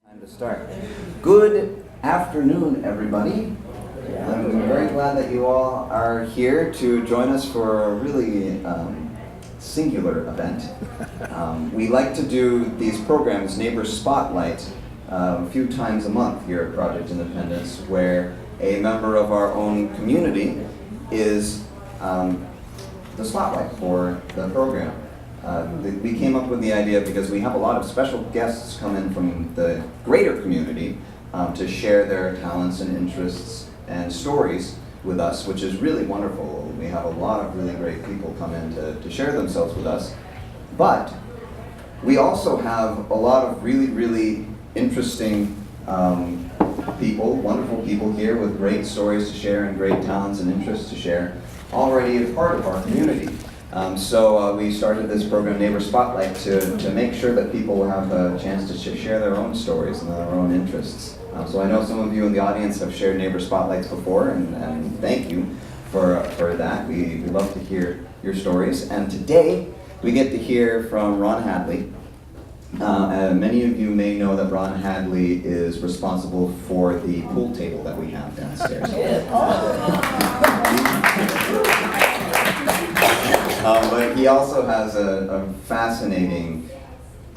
Time to start. Good afternoon, everybody. I'm very glad that you all are here to join us for a really singular event. We like to do these programs, Neighbor Spotlight, a few times a month here at Project Independence, where a member of our own community is the spotlight for the program. We came up with the idea because we have a lot of special guests come in from the greater community to share their talents and interests and stories with us, which is really wonderful. We have a lot of really great people come in to share themselves with us. But we also have a lot of really, really interesting people, wonderful people here with great stories to share and great talents and interests to share, already a part of our community. So we started this program, Neighbor Spotlight, to make sure that people have a chance to share their own stories and their own interests. So I know some of you in the audience have shared Neighbor Spotlights before, and thank you for that. We love to hear your stories. And today we get to hear from Ron Hadley. Many of you may know that Ron Hadley is responsible for the pool table that we have downstairs. But he also has a fascinating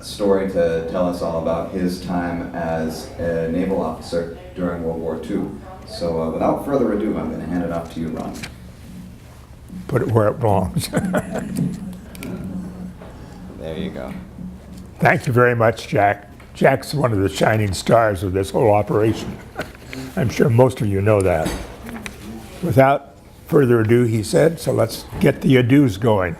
story to tell us all about his time as a naval officer during World War II. So without further ado, I'm going to hand it off to you, Ron. Put it where it belongs. There you go. Thank you very much, Jack. Jack's one of the shining stars of this whole operation. I'm sure most of you know that. Without further ado, he said, so let's get the ados going.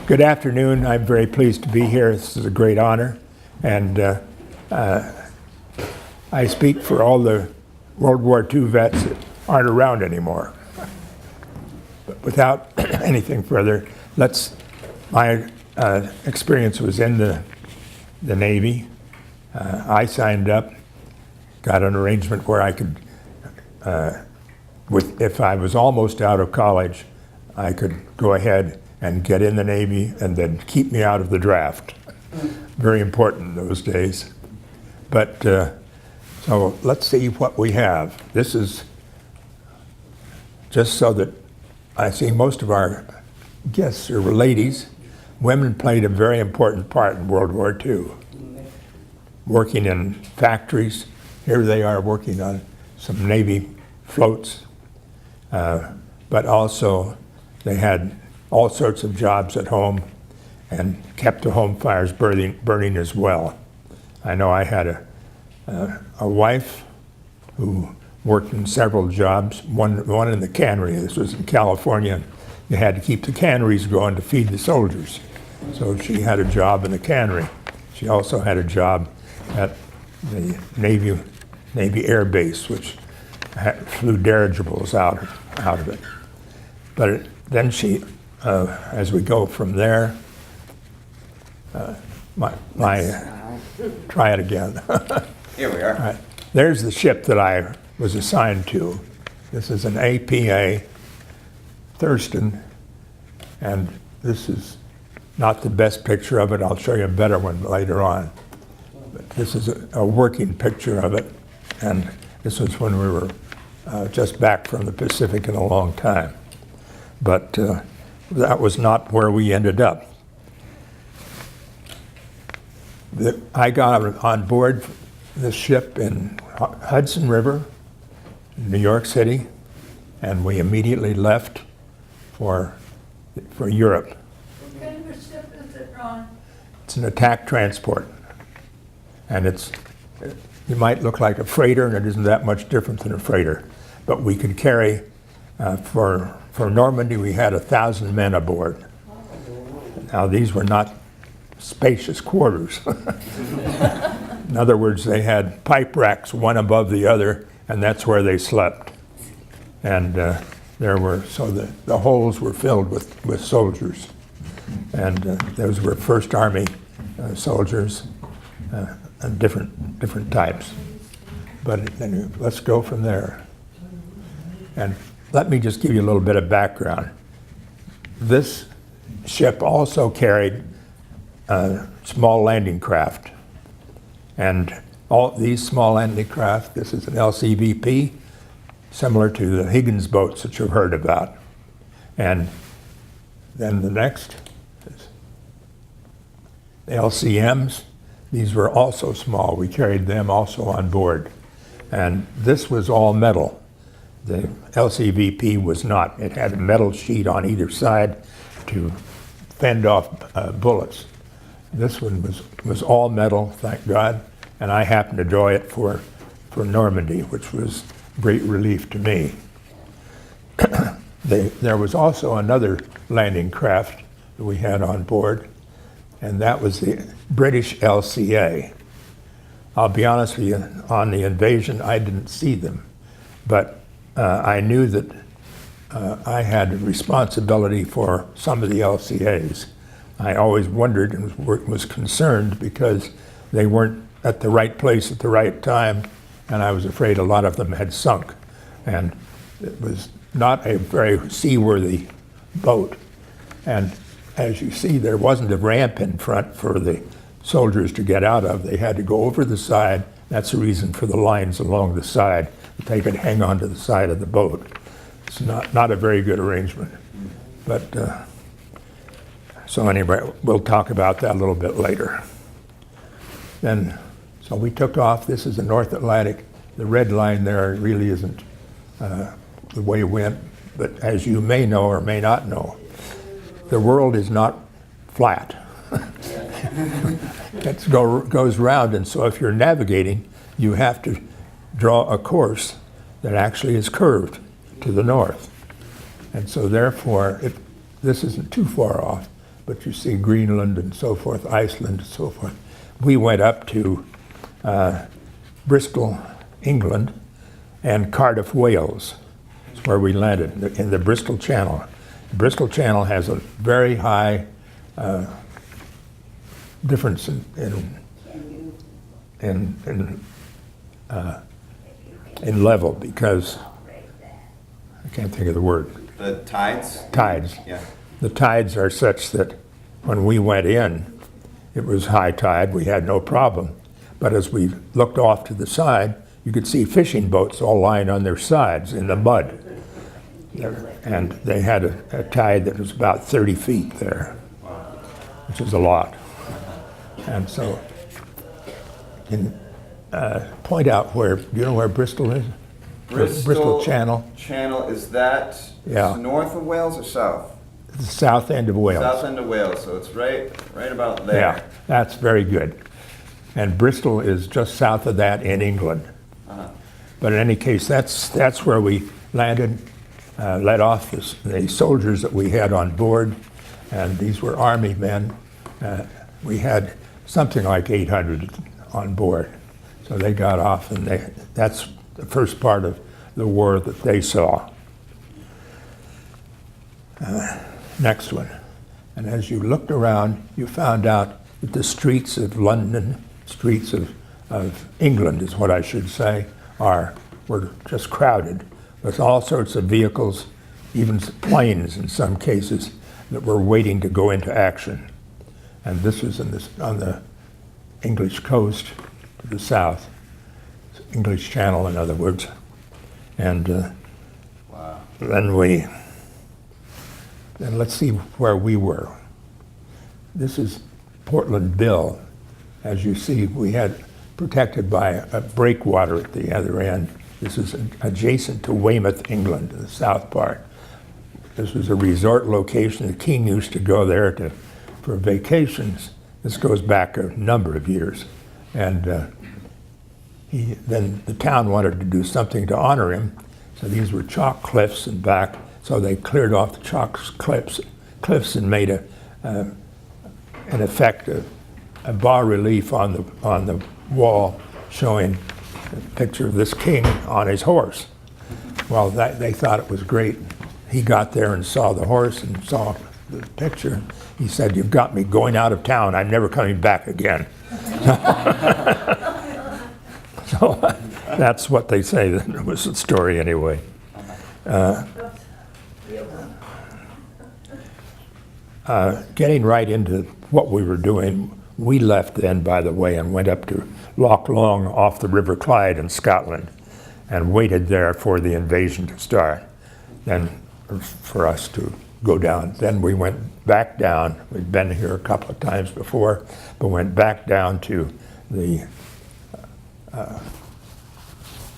Good afternoon. I'm very pleased to be here. This is a great honor. And I speak for all the World War II vets that aren't around anymore. But without anything further, my experience was in the Navy. I signed up, got an arrangement where I could, if I was almost out of college, I could go ahead and get in the Navy and then keep me out of the draft. Very important in those days. But so let's see what we have. This is just so that I see most of our guests are ladies. Women played a very important part in World War II. Working in factories. Here they are working on some Navy floats. But also they had all sorts of jobs at home and kept the home fires burning as well. I know I had a wife who worked in several jobs, one in the cannery. This was in California. You had to keep the canneries going to feed the soldiers. So she had a job in the cannery. She also had a job at the Navy Air Base, which flew dirigibles out of it. But then she, as we go from there, try it again. Here we are. Right. There's the ship that I was assigned to. This is an APA Thurston, and this is not the best picture of it. I'll show you a better one later on. But this is a working picture of it, and this was when we were just back from the Pacific in a long time. But that was not where we ended up. I got on board this ship in Hudson River, New York City, and we immediately left for Europe. What kind of a ship is it, Ron? It's an attack transport, and you might look like a freighter, and it isn't that much different than a freighter. But we could carry, for Normandy, we had 1,000 men aboard. Now these were not spacious quarters. In other words, they had pipe racks one above the other, and that's where they slept. And the holes were filled with soldiers. And those were First Army soldiers, and different types. But anyway, let's go from there. And let me just give you a little bit of background. This ship also carried small landing craft. And all these small landing craft, this is an LCVP, similar to the Higgins boats that you've heard about. And then the next is the LCMs. These were also small. We carried them also on board. And this was all metal. The LCVP was not. It had a metal sheet on either side to fend off bullets. This one was all metal, thank God, and I happened to draw it for Normandy, which was great relief to me. There was also another landing craft that we had on board, and that was the British LCA. I'll be honest with you, on the invasion, I didn't see them, but I knew that I had responsibility for some of the LCAs. I always wondered and was concerned because they weren't at the right place at the right time, and I was afraid a lot of them had sunk. And it was not a very seaworthy boat. And as you see, there wasn't a ramp in front for the soldiers to get out of. They had to go over the side. That's the reason for the lines along the side, that they could hang on to the side of the boat. It's not a very good arrangement. But so anyway, we'll talk about that a little bit later. Then, so we took off. This is the North Atlantic. The red line there really isn't the way it went, but as you may know or may not know, the world is not flat. It goes round, and so if you're navigating, you have to draw a course that actually is curved to the north. And so therefore, this isn't too far off, but you see Greenland and so forth, Iceland and so forth. We went up to Bristol, England, and Cardiff, Wales. That's where we landed, in the Bristol Channel. The Bristol Channel has a very high difference in level, because I can't think of the word. The tides? Tides. Yeah. The tides are such that when we went in, it was high tide, we had no problem. But as we looked off to the side, you could see fishing boats all lying on their sides in the mud. And they had a tide that was about 30 feet there, which is a lot. And so, point out where, do you know where Bristol is? Bristol Channel. Channel, is that north of Wales or south? The south end of Wales. South end of Wales, so it's right about there. Yeah, that's very good. And Bristol is just south of that in England. Uh-huh. But in any case, that's where we landed, let off the soldiers that we had on board, and these were Army men. We had something like 800 on board. So they got off, and that's the first part of the war that they saw. Next one. And as you looked around, you found out that the streets of London, streets of England is what I should say, were just crowded with all sorts of vehicles, even planes in some cases, that were waiting to go into action. And this was on the English coast to the south, English Channel, in other words. And Wow. Then let's see where we were. This is Portland Bill. As you see, we had protected by a breakwater at the other end. This is adjacent to Weymouth, England, the south part. This was a resort location. The king used to go there for vacations. This goes back a number of years. And then the town wanted to do something to honor him. So these were chalk cliffs in back. So they cleared off the chalk cliffs and made in effect a bas-relief on the wall showing a picture of this king on his horse. Well, they thought it was great. He got there and saw the horse and saw the picture. He said, "You've got me going out of town. I'm never coming back again." So that's what they say. That was the story anyway. Getting right into what we were doing, We left then, by the way, and went up to Loch Long off the River Clyde in Scotland and waited there for the invasion to start, then for us to go down. Then we went back down. We'd been here a couple of times before, but went back down to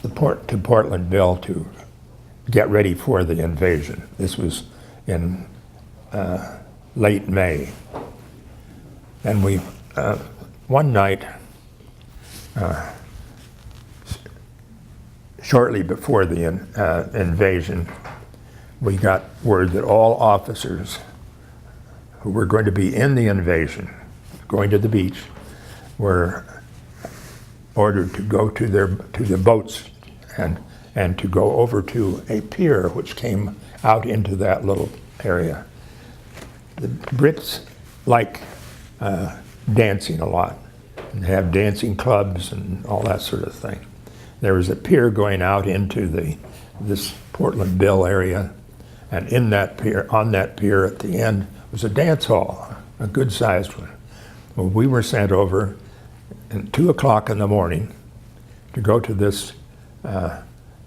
Portlandville to get ready for the invasion. This was in late May. And we, one night, shortly before the invasion, we got word that all officers who were going to be in the invasion, going to the beach, were ordered to go to the boats and to go over to a pier which came out into that little area. The Brits like dancing a lot, and they have dancing clubs and all that sort of thing. There was a pier going out into this Portlandville area, and in that pier, on that pier at the end, was a dance hall, a good-sized one. Well, we were sent over at 2 o'clock in the morning to go to this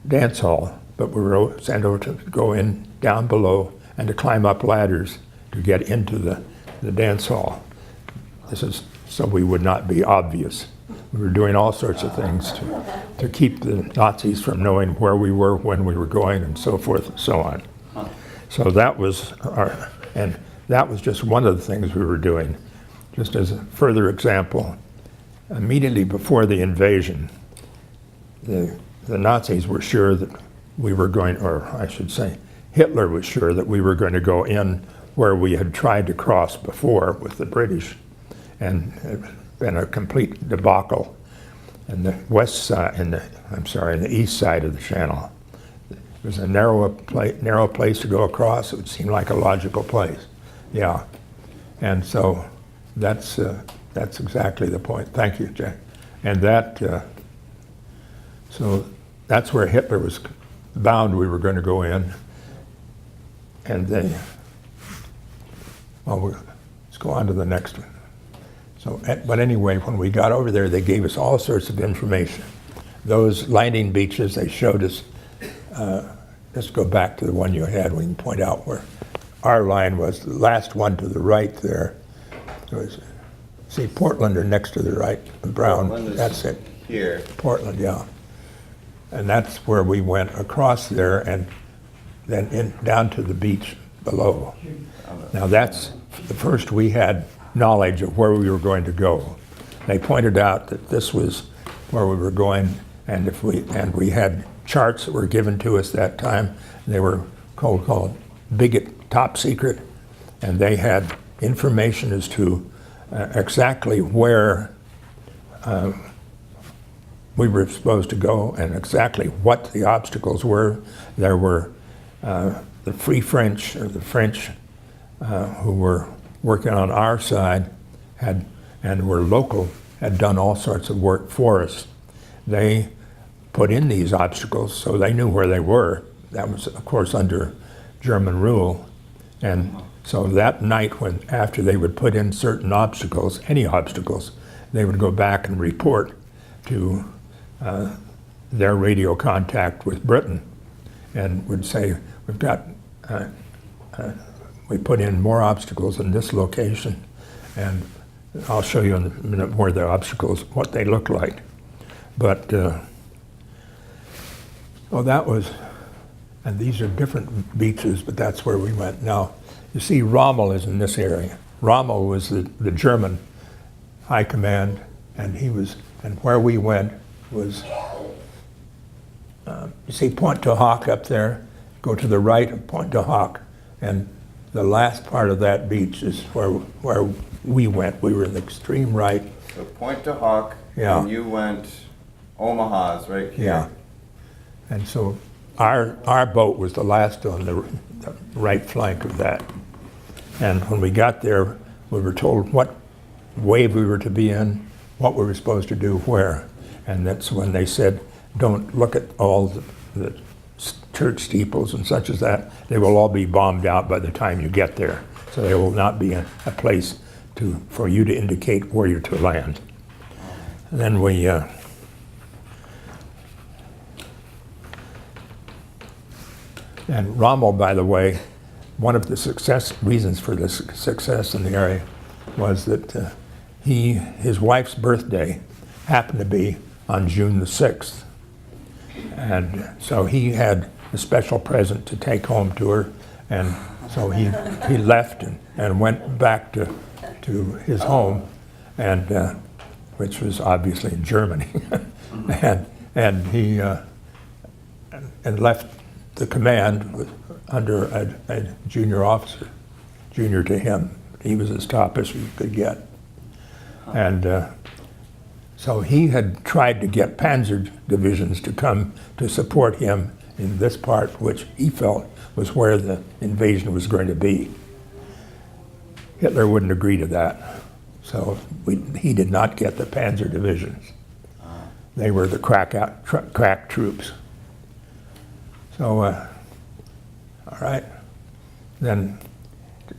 dance hall, but we were sent over to go in down below and to climb up ladders to get into the dance hall. This is so we would not be obvious. We were doing all sorts of things to keep the Nazis from knowing where we were, when we were going, and so forth and so on. So that was that was just one of the things we were doing. Just as a further example, immediately before the invasion, the Nazis were sure that we were going, or I should say, Hitler was sure that we were going to go in where we had tried to cross before with the British, and it had been a complete debacle. And the west side, the east side of the channel, it was a narrow place to go across. It would seem like a logical place, yeah. And so that's exactly the point. Thank you, Jack. And so that's where Hitler was bound we were going to go in. And let's go on to the next one. So, but anyway, when we got over there, they gave us all sorts of information. Those landing beaches, they showed us, let's go back to the one you had. We can point out where our line was. The last one to the right there. It was, see, Portland are next to the right, brown, Portland that's it. Here. Portland, yeah. And that's where we went across there and then down to the beach below. Now that's the first we had knowledge of where we were going to go. They pointed out that this was where we were going, and we had charts that were given to us that time. They were called Bigot Top Secret, and they had information as to exactly where we were supposed to go and exactly what the obstacles were. There were the Free French, or the French who were working on our side and were local, had done all sorts of work for us. They put in these obstacles so they knew where they were. That was, of course, under German rule. And so that night, after they would put in certain obstacles, any obstacles, they would go back and report to their radio contact with Britain and would say, we've got, we put in more obstacles in this location, and I'll show you in a minute where the obstacles, what they look like. But, well, that was, and these are different beaches, but that's where we went. Now, you see Rommel is in this area. Rommel was the German high command, and where we went was, you see Pointe du Hoc up there, go to the right of Pointe du Hoc, and the last part of that beach is where we went. We were in the extreme right. So Pointe du Hoc, yeah. And you went Omaha's right here. Yeah. And so our boat was the last on the right flank of that. And when we got there, we were told what wave we were to be in, what we were supposed to do where. And that's when they said, don't look at all the church steeples and such as that. They will all be bombed out by the time you get there. So there will not be a place for you to indicate where you're to land. And then we and Rommel, by the way, one of the reasons for the success in the area was that his wife's birthday happened to be on June the 6th. And so he had a special present to take home to her, and so he left and went back to his home, and which was obviously in Germany, and he and left the command under a junior officer, junior to him. He was as top as you could get, and so he had tried to get panzer divisions to come to support him in this part, which he felt was where the invasion was going to be. Hitler wouldn't agree to that, so he did not get the panzer divisions. They were the crack troops. So, all right, then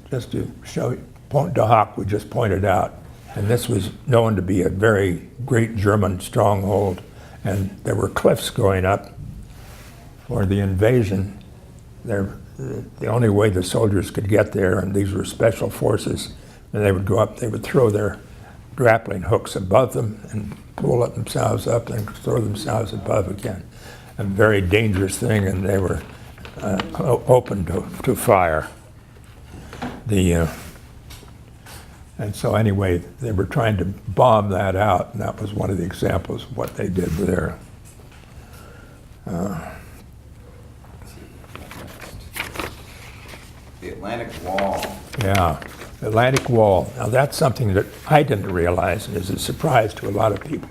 just to show you, Pont de Hoc we just pointed out, and this was known to be a very great German stronghold, and there were cliffs going up for the invasion. The only way the soldiers could get there, and these were special forces, and they would go up, they would throw their grappling hooks above them and pull themselves up and throw themselves above again. A very dangerous thing, and they were open to fire. And so anyway, they were trying to bomb that out, and that was one of the examples of what they did there. The Atlantic Wall. Yeah, the Atlantic Wall. Now that's something that I didn't realize, and is a surprise to a lot of people.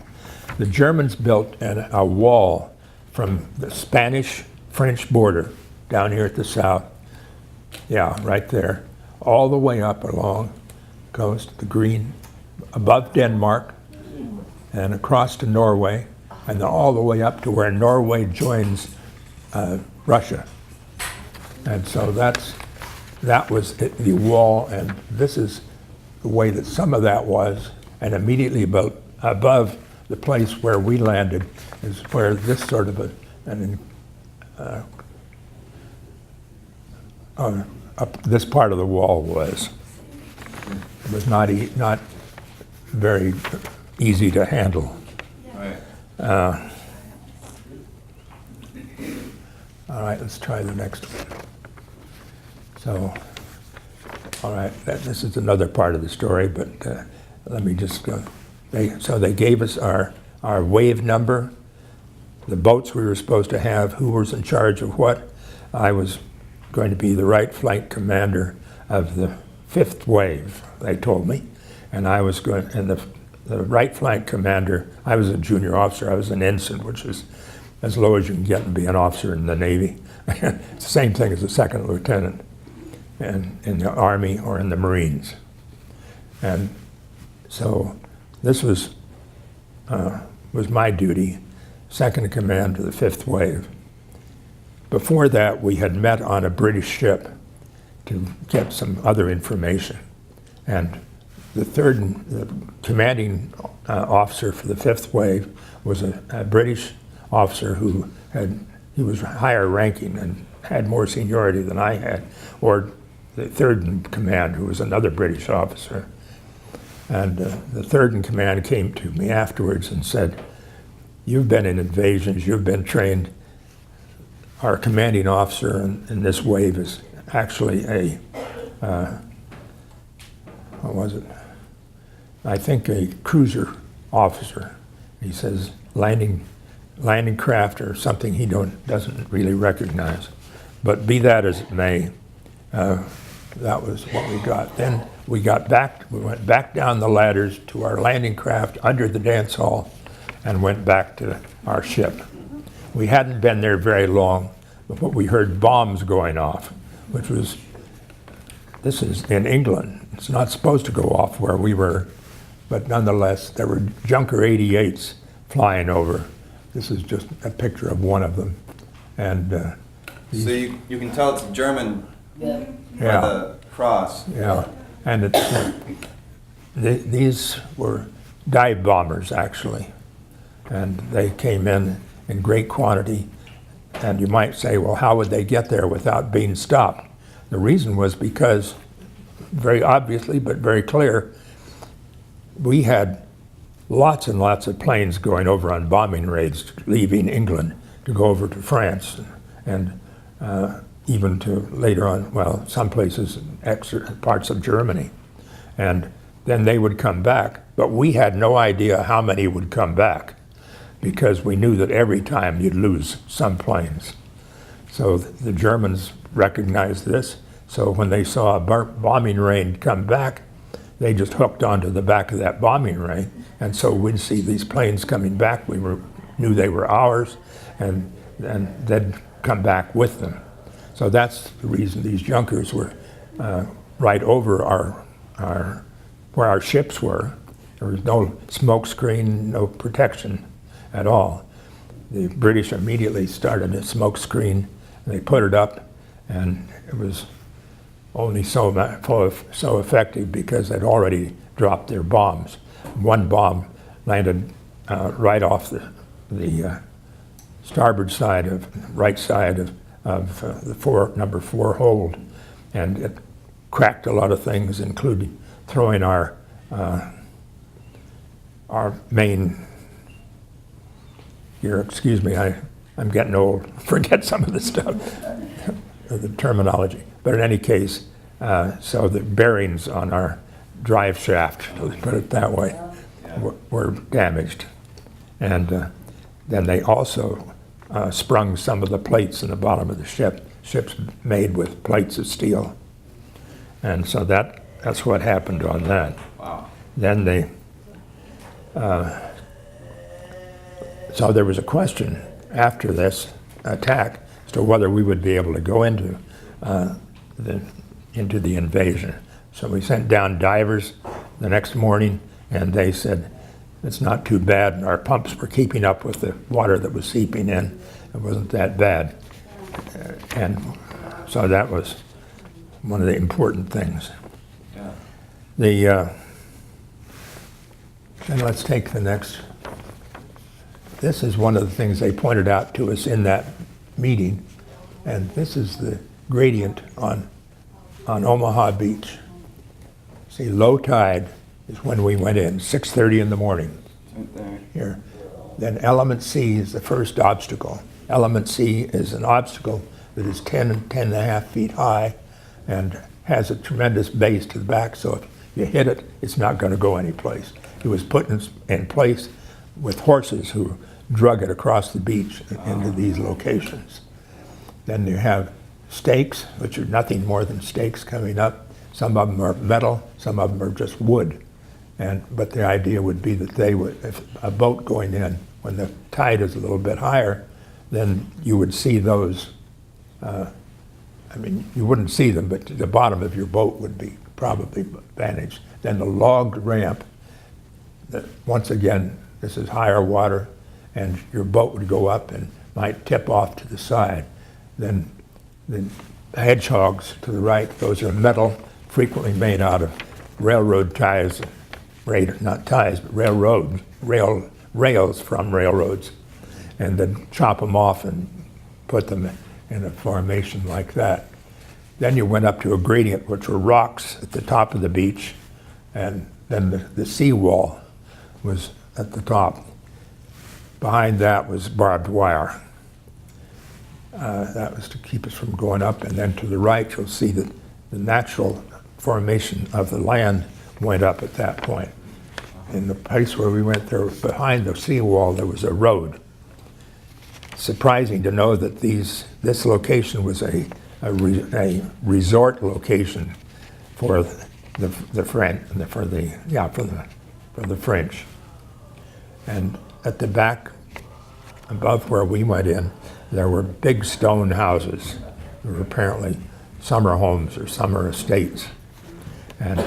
The Germans built a wall from the Spanish-French border down here at the south, yeah, right there, all the way up along the coast, the green, above Denmark, and across to Norway, and then all the way up to where Norway joins Russia. And so that was the wall, and this is the way that some of that was, and immediately above the place where we landed is where this sort of up this part of the wall was. It was not very easy to handle. Right. All right, let's try the next one. So, all right, this is another part of the story, but let me just go. So they gave us our wave number, the boats we were supposed to have, who was in charge of what. I was going to be the right flank commander of the 5th wave, they told me, and I was going, and the right flank commander, I was a junior officer, I was an ensign, which is as low as you can get and be an officer in the Navy. It's the same thing as a second lieutenant in the Army or in the Marines. And so this was my duty, second in command to the 5th wave. Before that, we had met on a British ship to get some other information. And the commanding officer for the 5th wave was a British officer he was higher ranking and had more seniority than I had, or the 3rd in command, who was another British officer. And the 3rd in command came to me afterwards and said, "You've been in invasions, you've been trained. Our commanding officer in this wave is actually what was it? I think a cruiser officer." He says landing craft or something he doesn't really recognize. But be that as it may, that was what we got. Then we went back down the ladders to our landing craft under the dance hall and went back to our ship. We hadn't been there very long before we heard bombs going off, this is in England. It's not supposed to go off where we were, but nonetheless, there were Junker 88s flying over. This is just a picture of one of them. And so you can tell it's German by yeah, the cross. yeah, and These were dive bombers, actually, and they came in great quantity. And you might say, well, how would they get there without being stopped? The reason was because, very obviously, but very clear, we had lots and lots of planes going over on bombing raids, leaving England to go over to France, and even to later on, well, some places, parts of Germany. And then they would come back, but we had no idea how many would come back, because we knew that every time you'd lose some planes. So the Germans recognized this, so when they saw a bombing rain come back, they just hooked onto the back of that bombing rain, and so we'd see these planes coming back. We knew they were ours, and they'd come back with them. So that's the reason these Junkers were right over where our ships were. There was no smoke screen, no protection at all. The British immediately started a smoke screen, and they put it up, and it was only so effective because they'd already dropped their bombs. One bomb landed right off the starboard side right side of the number 4 hold, and it cracked a lot of things, including throwing our main. Excuse me, I'm getting old. Forget some of the stuff, the terminology. But in any case, so the bearings on our drive shaft, let's put it that way, were damaged. And then they also sprung some of the plates in the bottom of the ship. Ship's made with plates of steel. And so that's what happened on that. Wow. Then they, so there was a question after this attack as to whether we would be able to go into the invasion. So we sent down divers the next morning, and they said, it's not too bad. Our pumps were keeping up with the water that was seeping in. It wasn't that bad. And so that was one of the important things. Yeah. And let's take the next. This is one of the things they pointed out to us in that meeting, and this is the gradient on Omaha Beach. See, low tide is when we went in, 6:30 in the morning. Right there. Here. Then element C is the first obstacle. Element C is an obstacle that is 10 and a half feet high and has a tremendous base to the back, so if you hit it, it's not going to go anyplace. It was put in place with horses who drug it across the beach into these locations. Then you have stakes, which are nothing more than stakes coming up. Some of them are metal, some of them are just wood. But the idea would be that they would, if a boat going in, when the tide is a little bit higher, then you would see those. You wouldn't see them, but the bottom of your boat would be probably vantage. Then the logged ramp, that once again, this is higher water, and your boat would go up and might tip off to the side. Then the hedgehogs to the right, those are metal, frequently made out of railroad ties, not ties, but rails from railroads, and then chop them off and put them in a formation like that. Then you went up to a gradient, which were rocks at the top of the beach, and then the seawall was at the top. Behind that was barbed wire. That was to keep us from going up, and then to the right you'll see that the natural formation of the land went up at that point. In the place where we went there, behind the seawall, there was a road. Surprising to know that this location was a resort location for the French. And at the back, above where we went in, there were big stone houses. There were apparently summer homes or summer estates. And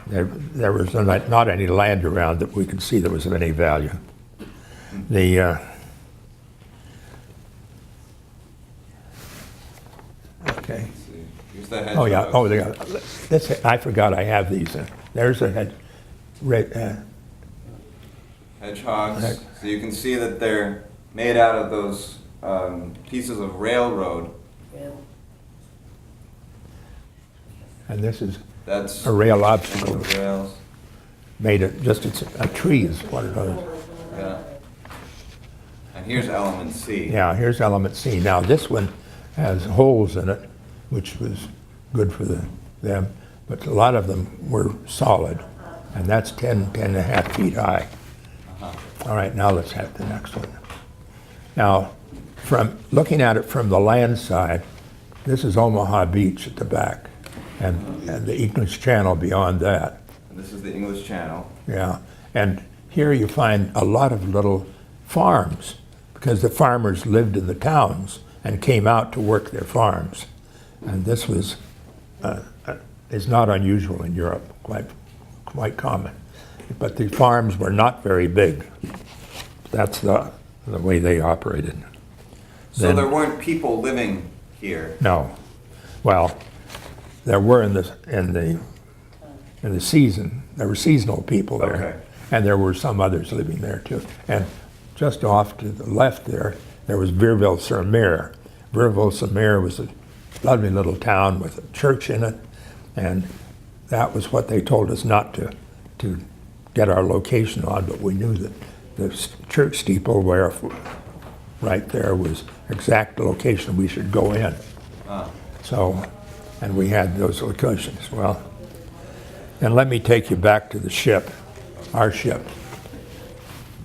there was not any land around that we could see that was of any value. Okay. Here's the Oh yeah. hedgehog. I forgot I have these. There's a Hedgehogs. Right. So you can see that they're made out of those pieces of railroad. and this is That's a rail one obstacle. of the rails. Made it, just it's a tree is what it is. Yeah. And here's element C. Yeah, here's element C. Now this one has holes in it, which was good for them, but a lot of them were solid, and that's 10 and a half feet high. All right, now let's have the next one. Now, from looking at it from the land side, this is Omaha Beach at the back, and the English Channel beyond that. And this is the English Channel. Yeah, and here you find a lot of little farms, because the farmers lived in the towns and came out to work their farms. And this was is not unusual in Europe, quite common. But the farms were not very big. That's the way they operated. So Then- there weren't people living here. No, well, there were in the season. There were seasonal people there, Okay. and there were some others living there too. And just off to the left there was Virville-sur-Mer. Virville-sur-Mer was a lovely little town with a church in it, and that was what they told us not to get our location on, but we knew that the church steeple where right there was exact location we should go in. So, and we had those locations. Well, and let me take you back to the ship, our ship.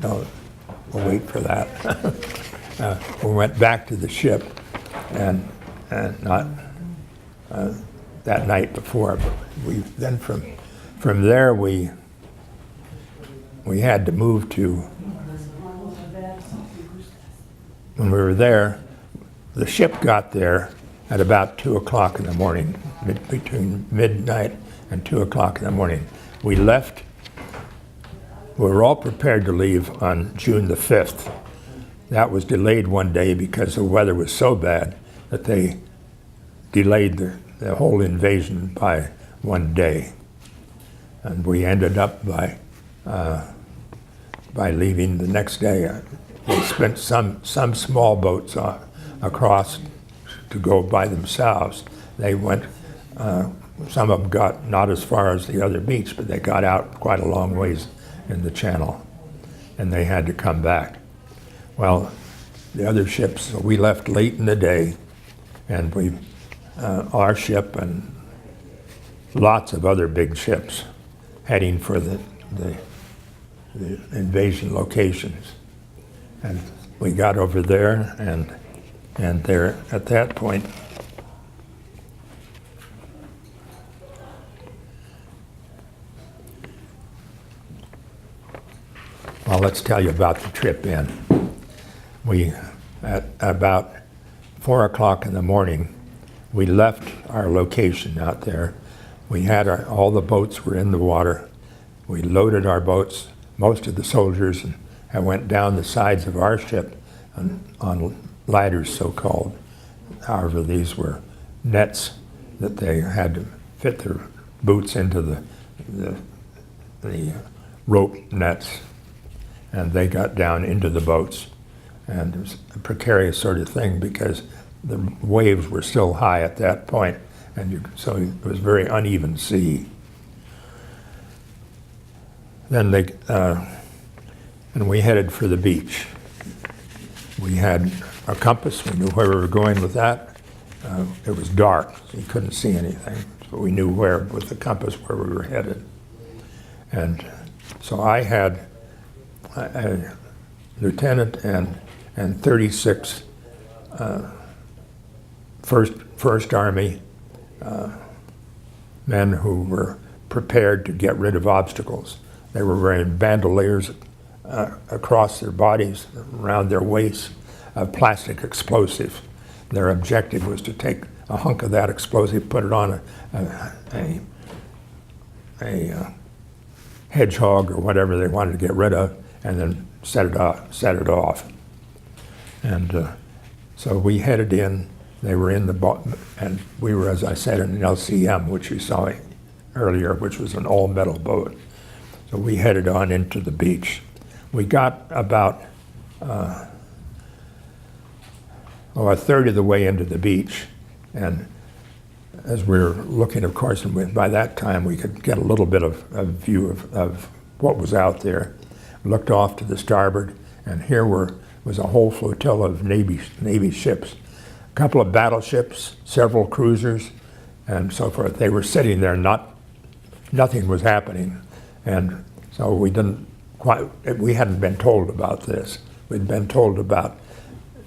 No, we'll wait for that. We went back to the ship, and not that night before, but we then from there we had to move to. When we were there, the ship got there at about 2 o'clock in the morning, between midnight and 2 o'clock in the morning. We left. We were all prepared to leave on June the 5th. That was delayed one day because the weather was so bad that they delayed the whole invasion by one day. And we ended up by leaving the next day. They spent some small boats across to go by themselves. They went, some of them got not as far as the other beach, but they got out quite a long ways in the channel, and they had to come back. Well, the other ships, so we left late in the day, and our ship and lots of other big ships heading for the invasion locations. And we got over there, and there at that point, well, let's tell you about the trip in. We, at about 4 o'clock in the morning, we left our location out there. We had all the boats were in the water. We loaded our boats, most of the soldiers, and went down the sides of our ship on ladders, so-called. However, these were nets that they had to fit their boots into the rope nets, and they got down into the boats. And it was a precarious sort of thing because the waves were still high at that point, and so it was very uneven sea. Then and we headed for the beach. We had a compass. We knew where we were going with that. It was dark, so you couldn't see anything, so we knew where with the compass where we were headed. And so I had a lieutenant and 36 First Army men who were prepared to get rid of obstacles. They were wearing bandoliers across their bodies, around their waists, of plastic explosive. Their objective was to take a hunk of that explosive, put it on a hedgehog or whatever they wanted to get rid of, and then set it off. And so we headed in. They were in the boat, and we were, as I said, in an LCM, which you saw earlier, which was an all-metal boat. So we headed on into the beach. We got about a third of the way into the beach, and as we were looking, of course, and by that time we could get a little bit of view of what was out there. Looked off to the starboard, and here was a whole flotilla of Navy ships, a couple of battleships, several cruisers, and so forth. They were sitting there, nothing was happening, and so we hadn't been told about this. We'd been told about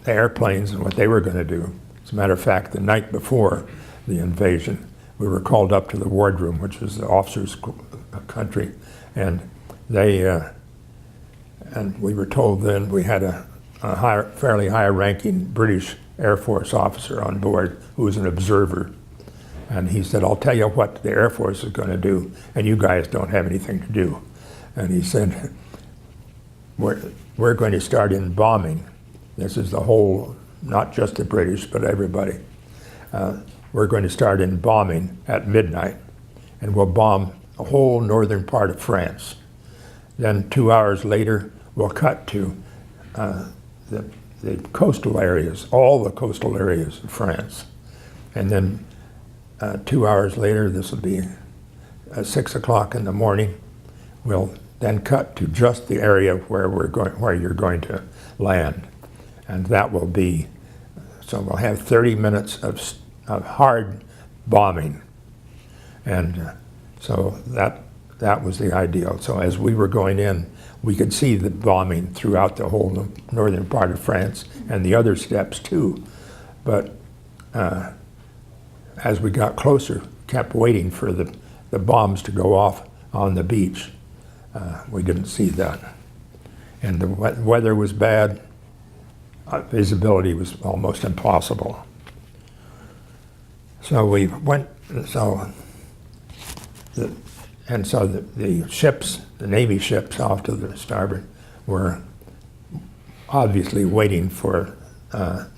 the airplanes and what they were going to do. As a matter of fact, the night before the invasion, we were called up to the wardroom, which was the officers' country, and and we were told then we had a fairly high-ranking British Air Force officer on board who was an observer, and he said, "I'll tell you what the Air Force is going to do, and you guys don't have anything to do." And he said, we're going to start in bombing. This is the whole, not just the British, but everybody. We're going to start in bombing at midnight, and we'll bomb the whole northern part of France. Then 2 hours later, we'll cut to the coastal areas, all the coastal areas of France. And then 2 hours later, this will be 6 o'clock in the morning, we'll then cut to just the area where you're going to land. And that will be, so we'll have 30 minutes of hard bombing. And so that was the ideal. So as we were going in, we could see the bombing throughout the whole northern part of France and the other steps too. But as we got closer, kept waiting for the bombs to go off on the beach. We didn't see that. And the weather was bad. Visibility was almost impossible. So we went, the ships, the Navy ships off to the starboard were obviously waiting for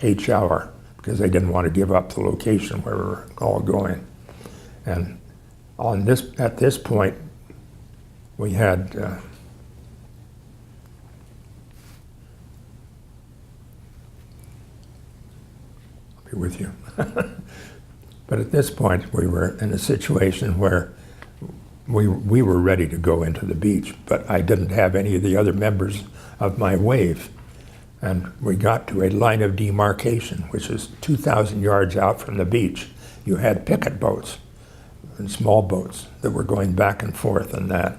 H hour because they didn't want to give up the location where we were all going. And at this point, we had I'll be with you. But at this point, we were in a situation where we were ready to go into the beach, but I didn't have any of the other members of my wave. And we got to a line of demarcation, which is 2,000 yards out from the beach. You had picket boats and small boats that were going back and forth on that.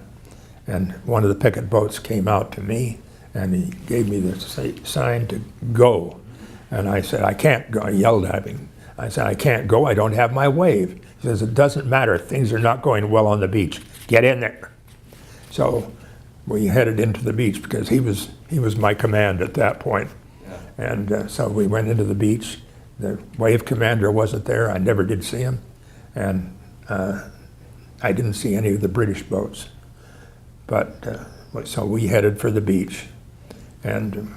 And one of the picket boats came out to me, and he gave me the sign to go. And I said, "I can't go." I yelled at him. I said, "I can't go, I don't have my wave." He says, "It doesn't matter, things are not going well on the beach. Get in there." So we headed into the beach because he was my command at that point. Yeah. And so we went into the beach. The wave commander wasn't there, I never did see him. And I didn't see any of the British boats. But so we headed for the beach. And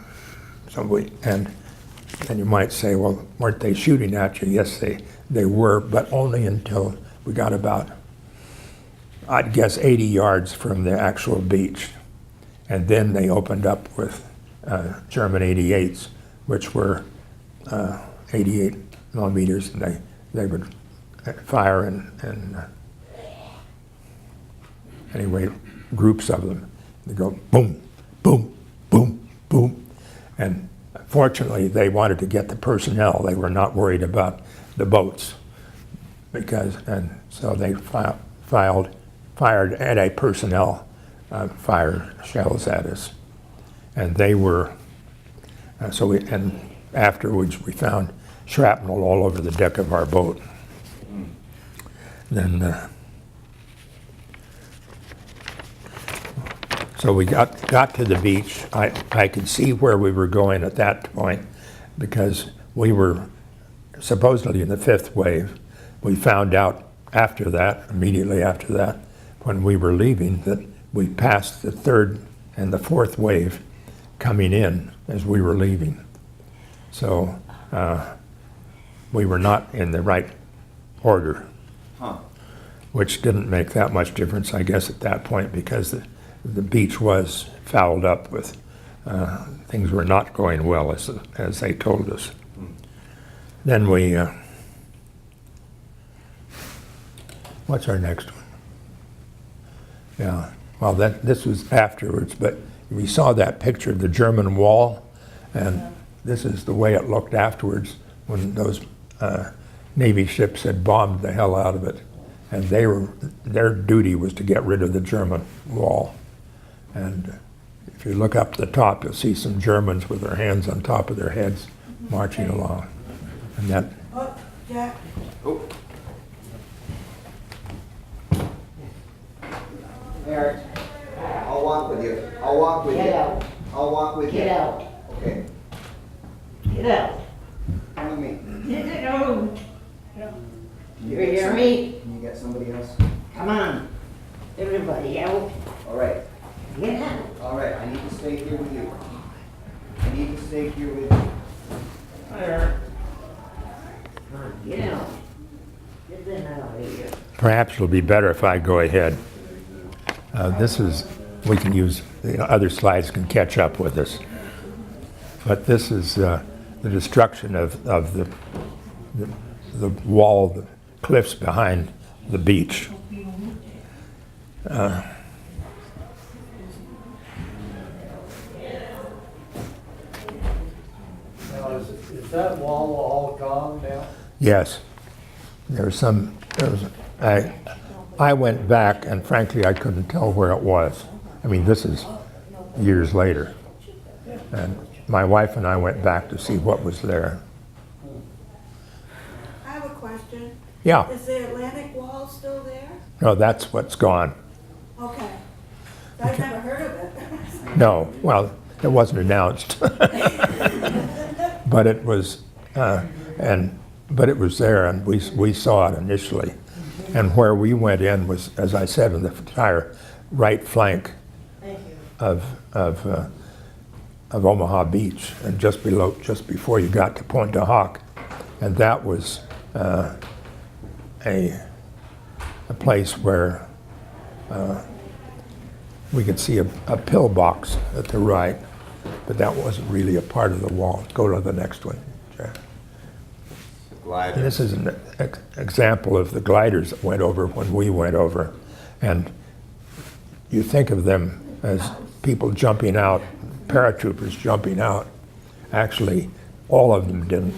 and you might say, well, weren't they shooting at you? Yes, they were, but only until we got about, I'd guess, 80 yards from the actual beach. And then they opened up with German 88s, which were 88 millimeters, and they would fire and anyway, groups of them. They go boom, boom, boom, boom. And fortunately, they wanted to get the personnel. They were not worried about the boats and so they fired at a personnel fire shells at us. And they were, and afterwards we found shrapnel all over the deck of our boat. Then, so we got to the beach. I could see where we were going at that point because we were supposedly in the fifth wave. We found out after that, immediately after that, when we were leaving, that we passed the third and the fourth wave coming in as we were leaving. So we were not in the right order, which didn't make that much difference, I guess, at that point, because the beach was fouled up with, things were not going well as they told us. Then we, what's our next one? Yeah, well, this was afterwards, but we saw that picture of the German wall, and this is the way it looked afterwards when those Navy ships had bombed the hell out of it. And their duty was to get rid of the German wall. And if you look up the top, you'll see some Germans with their hands on top of their heads marching along. And that. Oh, Jack. Oh. Eric, I'll walk with you. I'll walk with you. get out, I'll walk with you. get out, Okay. get out. Come with me. Get out. Can You get hear some- me? Can you get somebody else? Come on. Everybody out. All right. Get out. All right. I need to stay here with you. I need to stay here with you. There. Get out. Get the hell out of here. Perhaps it'll be better if I go ahead. This is, we can use, other slides can catch up with us. But this is the destruction of the wall, the cliffs behind the beach. Now, is that wall all gone now? Yes, I went back and frankly I couldn't tell where it was. I mean, this is years later. And my wife and I went back to see what was there. I have a question. Yeah, Is the Atlantic Wall still there? no, that's what's gone. Okay. I've never heard of it. No, well, it wasn't announced. But it was, but it was there, and we saw it initially. And where we went in was, as I said, in the entire right flank of Omaha Beach, and just before you got to Pointe du Hoc, and that was a place where we could see a pillbox at the right, but that wasn't really a part of the wall. Go to the next one, Jack. Glider. This is an example of the gliders that went over when we went over. And you think of them as people jumping out, paratroopers jumping out. Actually, all of them didn't.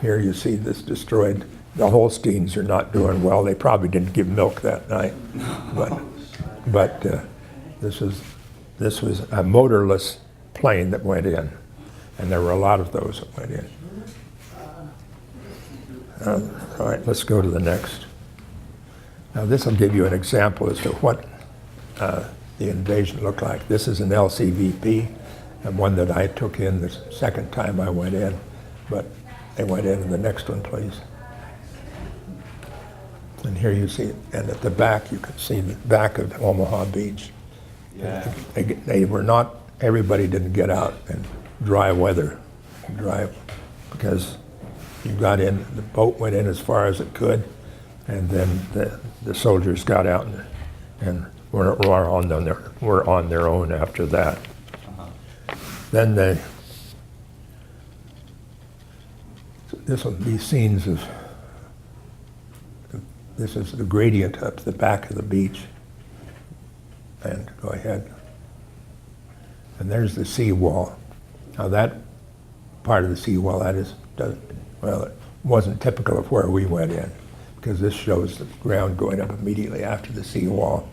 Here you see this destroyed. The Holsteins are not doing well. They probably didn't give milk that night. But this was a motorless plane that went in. And there were a lot of those that went in. All right, let's go to the next. Now this will give you an example as to what the invasion looked like. This is an LCVP, and one that I took in the second time I went in, but they went in the next one, please. And here you see it, and at the back you can see the back of Omaha Beach. Yeah. They were not, everybody didn't get out in dry weather, because you got in, the boat went in as far as it could, and then the soldiers got out and were on their own after that. Then this will be scenes of, this is the gradient up the back of the beach. And go ahead. And there's the seawall. Now that part of the seawall, well, it wasn't typical of where we went in, because this shows the ground going up immediately after the seawall.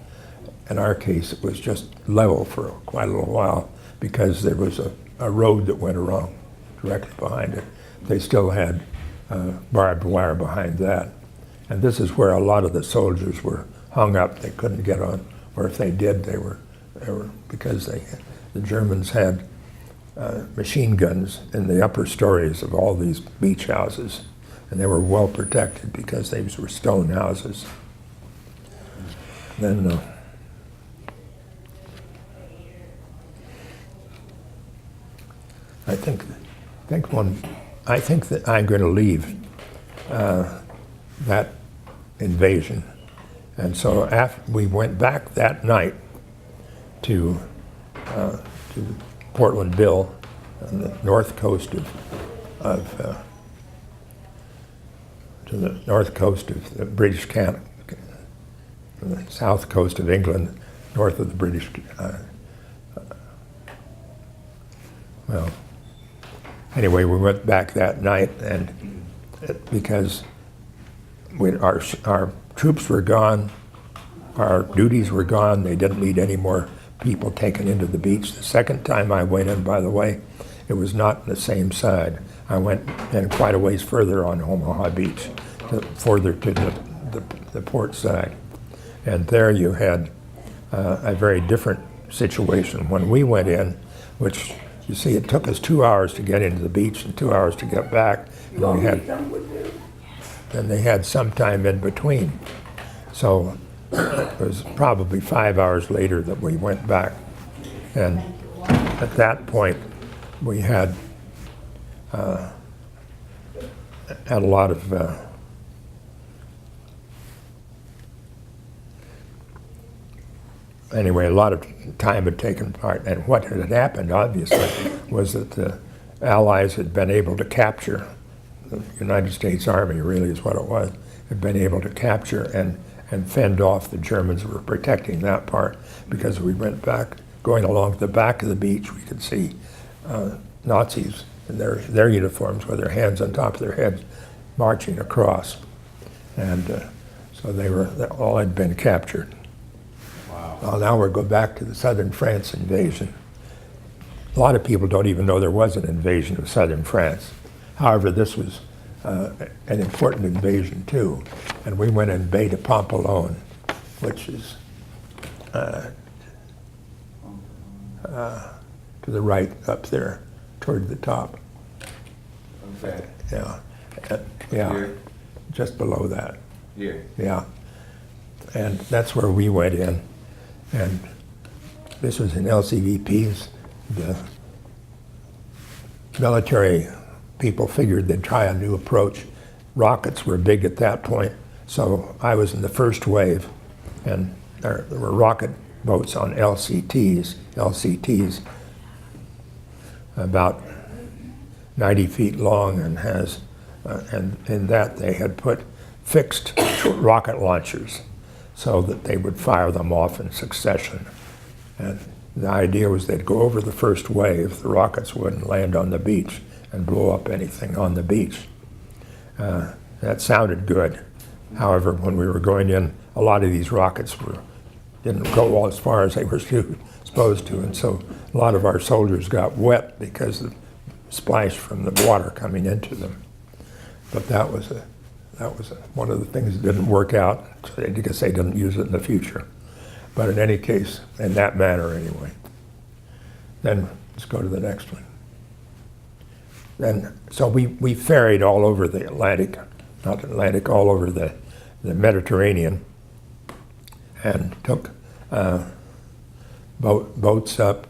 In our case, it was just level for quite a little while, because there was a road that went along directly behind it. They still had barbed wire behind that. And this is where a lot of the soldiers were hung up. They couldn't get on, or if they did, they were because the Germans had machine guns in the upper stories of all these beach houses, and they were well protected because they were stone houses. Then I think that I'm going to leave that invasion, and so after we went back that night, to Portland Bill on the north coast to the north coast of the British Canada, the south coast of England, north of the British. Well, anyway, we went back that night, and because our troops were gone, our duties were gone. They didn't need any more people taken into the beach. The second time I went in, by the way, it was not the same side. I went in quite a ways further on Omaha Beach, further to the port side. And there you had a very different situation. When we went in, which you see it took us 2 hours to get into the beach and 2 hours to get back, and they had some time in between. So it was probably 5 hours later that we went back. And at that point, we had a lot of anyway, a lot of time had taken part. And what had happened, obviously, was that the Allies had been able to capture, the United States Army really is what it was, had been able to capture and fend off the Germans who were protecting that part, because we went back, going along the back of the beach, we could see Nazis in their uniforms with their hands on top of their heads marching across. And so they all had been captured. Wow. Well, now we'll go back to the southern France invasion. A lot of people don't even know there was an invasion of southern France. However, this was an important invasion too. And we went in Bay de Pampelon, which is to the right up there toward the top. Okay. Yeah, yeah, Here? just below that. Here. Yeah, and that's where we went in, and this was in LCVPs. The military people figured they'd try a new approach. Rockets were big at that point, so I was in the first wave, and there were rocket boats on LCTs about 90 feet long, and and in that they had put fixed rocket launchers so that they would fire them off in succession. And the idea was they'd go over the first wave, the rockets wouldn't land on the beach and blow up anything on the beach. That sounded good. However, when we were going in, a lot of these rockets didn't go as far as they were supposed to, and so a lot of our soldiers got wet because of the splash from the water coming into them. But that was one of the things that didn't work out, because they didn't use it in the future. But in any case, in that manner anyway. Then let's go to the next one. Then, so we ferried all over the Atlantic, not Atlantic, all over the Mediterranean, and took boats up,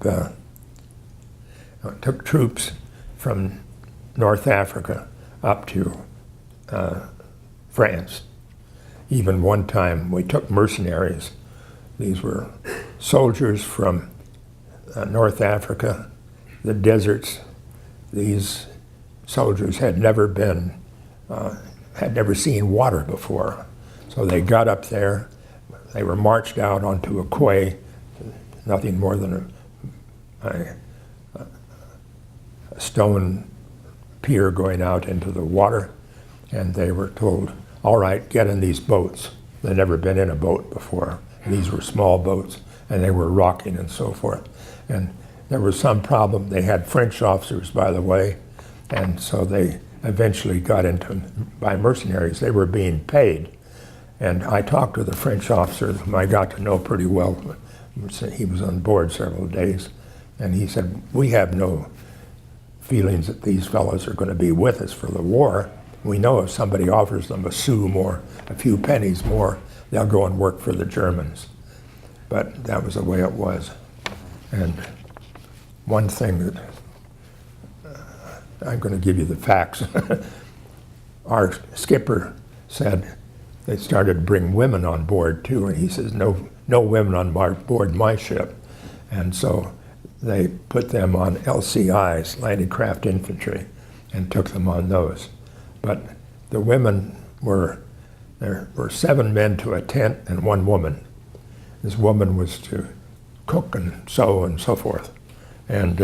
took troops from North Africa up to France. Even one time we took mercenaries. These were soldiers from North Africa, the deserts. These soldiers had never seen water before. So they got up there, they were marched out onto a quay, nothing more than a stone pier going out into the water, and they were told, all right, get in these boats. They'd never been in a boat before. These were small boats, and they were rocking and so forth. And there was some problem. They had French officers, by the way, and so they eventually got into, by mercenaries, they were being paid. And I talked to the French officer, whom I got to know pretty well. He was on board several days, and he said, we have no feelings that these fellows are going to be with us for the war. We know if somebody offers them a sou more, a few pennies more, they'll go and work for the Germans. But that was the way it was. And one thing that, I'm going to give you the facts. Our skipper said they started to bring women on board too, and he says, no women on board my ship. And so they put them on LCIs, landing craft infantry, and took them on those. But the women there were 7 men to a tent and 1 woman. This woman was to cook and sew and so forth. And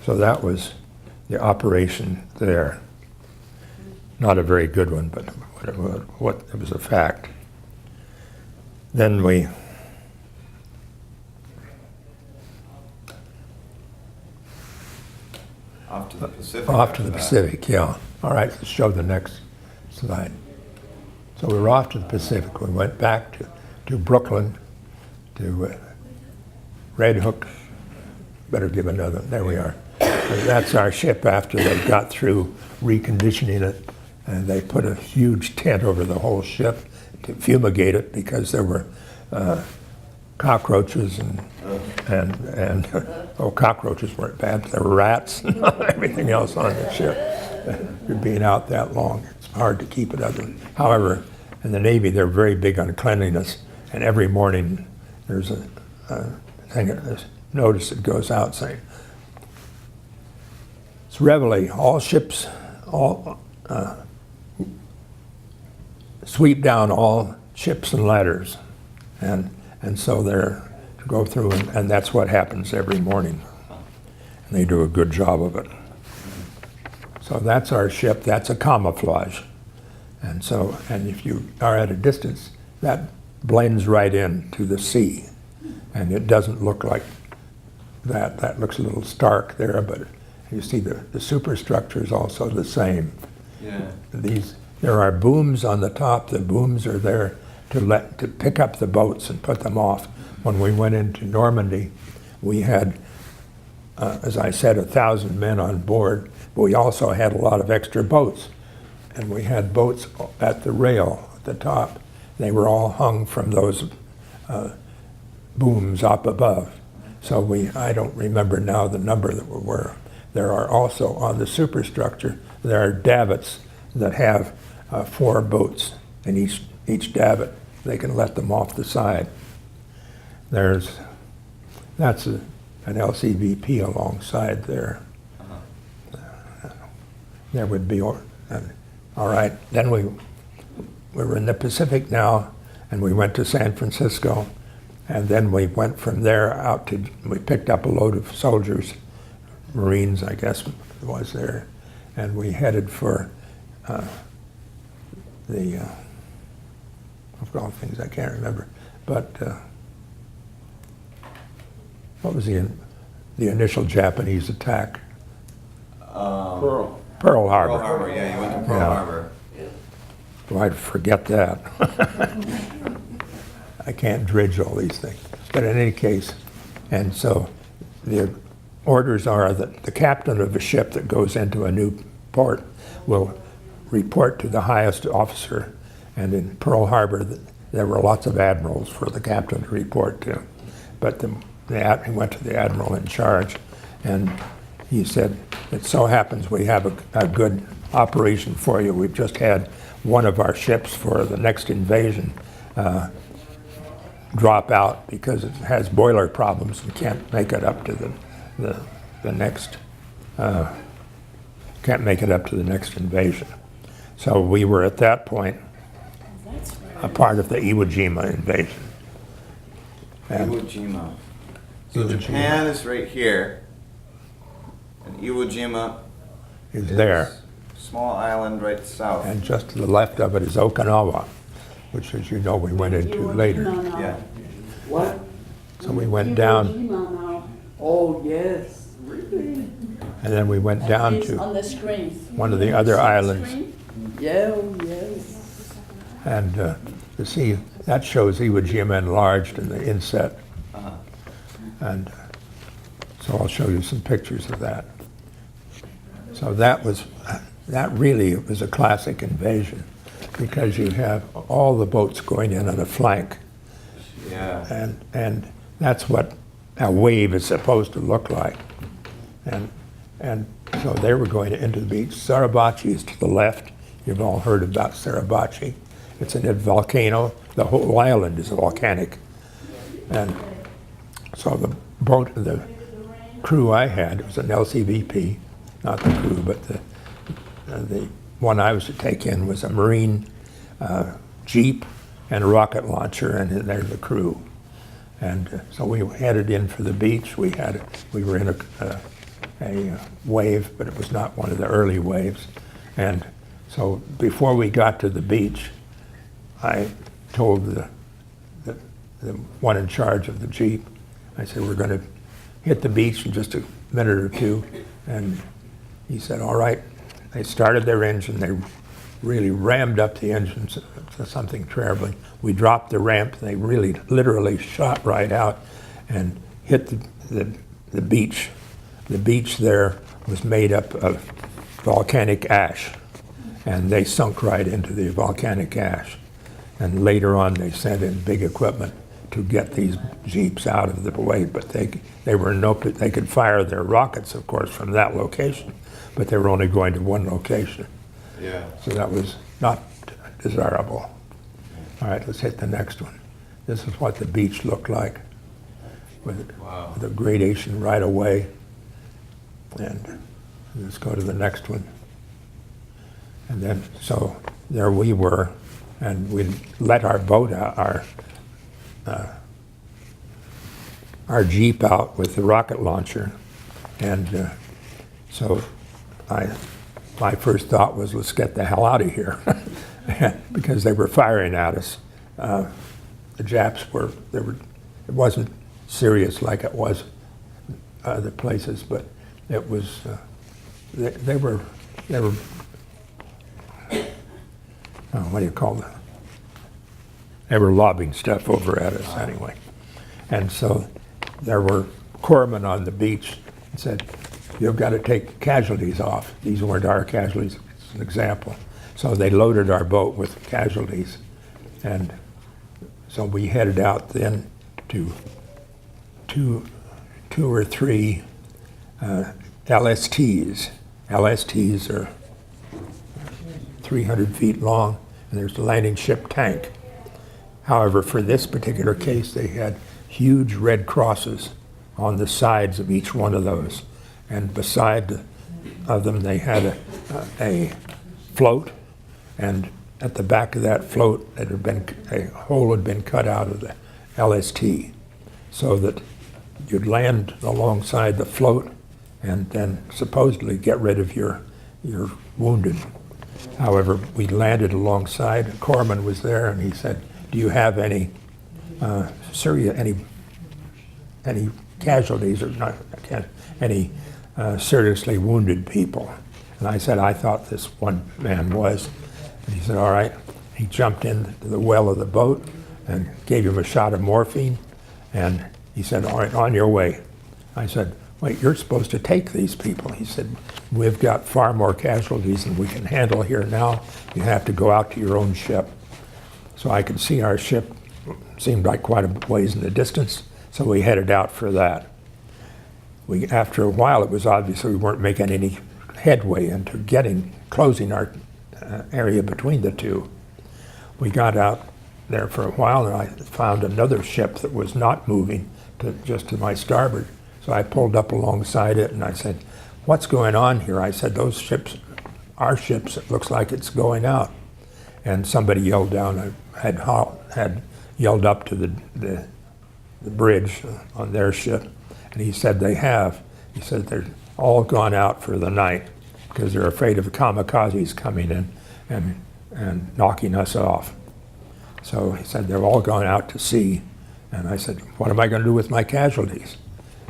so that was the operation there. Not a very good one, but it was a fact. Then we Off to the Pacific. off to the after that. Pacific, yeah. All right, let's show the next slide. So we were off to the Pacific. We went back to Brooklyn, to Red Hook. Better give another. There we are. And that's our ship after they got through reconditioning it. And they put a huge tent over the whole ship to fumigate it because there were cockroaches and cockroaches weren't bad. There were rats and everything else on the ship. You're being out that long, it's hard to keep it other. However, in the Navy, they're very big on cleanliness, and every morning there's a notice that goes out saying, "It's Reveille, all ships, sweep down all ships and ladders," and so they're to go through, and that's what happens every morning, and they do a good job of it. So that's our ship. That's a camouflage, and if you are at a distance, that blends right into the sea, and it doesn't look like that. That looks a little stark there, but you see the superstructure is also the same. Yeah. There are booms on the top. The booms are there to pick up the boats and put them off. When we went into Normandy, we had, as I said, 1,000 men on board, but we also had a lot of extra boats. And we had boats at the rail at the top. They were all hung from those booms up above. So I don't remember now the number that were. There are also on the superstructure, there are davits that have 4 boats in each davit. They can let them off the side. That's an LCVP alongside there. There would be, all right, then we were in the Pacific now, and we went to San Francisco, and then we went from there we picked up a load of soldiers, Marines, I guess was there, and we headed for of all things I can't remember, but what was the initial Japanese attack? Pearl. Pearl Harbor. Pearl Harbor, yeah, you went to Pearl Yeah. Harbor. Do I forget that? I can't dredge all these things. But in any case, and so the orders are that the captain of a ship that goes into a new port will report to the highest officer. And in Pearl Harbor, there were lots of admirals for the captain to report to. But he went to the admiral in charge, and he said, "It so happens we have a good operation for you. We've just had one of our ships for the next invasion drop out because it has boiler problems and can't make it up to the next invasion." So we were at that point a part of the Iwo Jima invasion. And Iwo Jima. So Japan is right here, and Iwo Jima is there. Small island right south. And just to the left of it is Okinawa, which, as you know, we went into later. Yeah. What? So we went down, Oh, yes, really? and then we went down It's to on the screen. one of the other islands. Screen? Yeah, oh, yes. And you see, that shows Iwo Jima enlarged in the inset. Uh-huh. And so I'll show you some pictures of that. So that really was a classic invasion because you have all the boats going in on a flank. Yeah. And that's what a wave is supposed to look like. And so they were going into the beach. Suribachi is to the left. You've all heard about Suribachi. It's a volcano. The whole island is volcanic. And so boat, the crew I had, it was an LCVP, not the crew, but the one I was to take in was a Marine Jeep and a rocket launcher, and there's the crew. And so we headed in for the beach. We were in a wave, but it was not one of the early waves. And so before we got to the beach, I told the one in charge of the Jeep, I said, we're going to hit the beach in just a minute or two. And he said, all right. They started their engine. They really rammed up the engine to something terribly. We dropped the ramp. They really literally shot right out and hit the beach. The beach there was made up of volcanic ash, and they sunk right into the volcanic ash. And later on, they sent in big equipment to get these Jeeps out of the way, but they could fire their rockets, of course, from that location, but they were only going to one location. Yeah. So that was not desirable. All right, let's hit the next one. This is what the beach looked like with the gradation right away. And let's go to the next one. And then, so there we were, and we let our boat out, our Jeep out with the rocket launcher. And so my first thought was, let's get the hell out of here, because they were firing at us. The Japs it wasn't serious like it was other places, but it was, they were, what do you call them? They were lobbing stuff over at us anyway. And so there were corpsmen on the beach and said, you've got to take casualties off. These weren't our casualties, it's an example. So they loaded our boat with casualties. And so we headed out then to two or three LSTs. LSTs are 300 feet long, and there's the landing ship tank. However, for this particular case, they had huge red crosses on the sides of each one of those. And beside of them, they had a float, and at the back of that float, a hole had been cut out of the LST, so that you'd land alongside the float and then supposedly get rid of your wounded. However, we landed alongside, and Corman was there, and he said, do you have any any casualties, or not any seriously wounded people? And I said, I thought this one man was. And he said, all right. He jumped into the well of the boat and gave him a shot of morphine, and he said, all right, on your way. I said, wait, you're supposed to take these people. He said, we've got far more casualties than we can handle here now. You have to go out to your own ship. So I could see our ship, seemed like quite a ways in the distance, so we headed out for that. After a while, it was obvious we weren't making any headway into closing our area between the two. We got out there for a while, and I found another ship that was not moving, just to my starboard. So I pulled up alongside it, and I said, what's going on here? I said, those ships, our ships, it looks like it's going out. And somebody yelled down, had yelled up to the bridge on their ship, and he said they have. He said they're all gone out for the night because they're afraid of the kamikazes coming in and knocking us off. So he said they're all gone out to sea. And I said, what am I going to do with my casualties?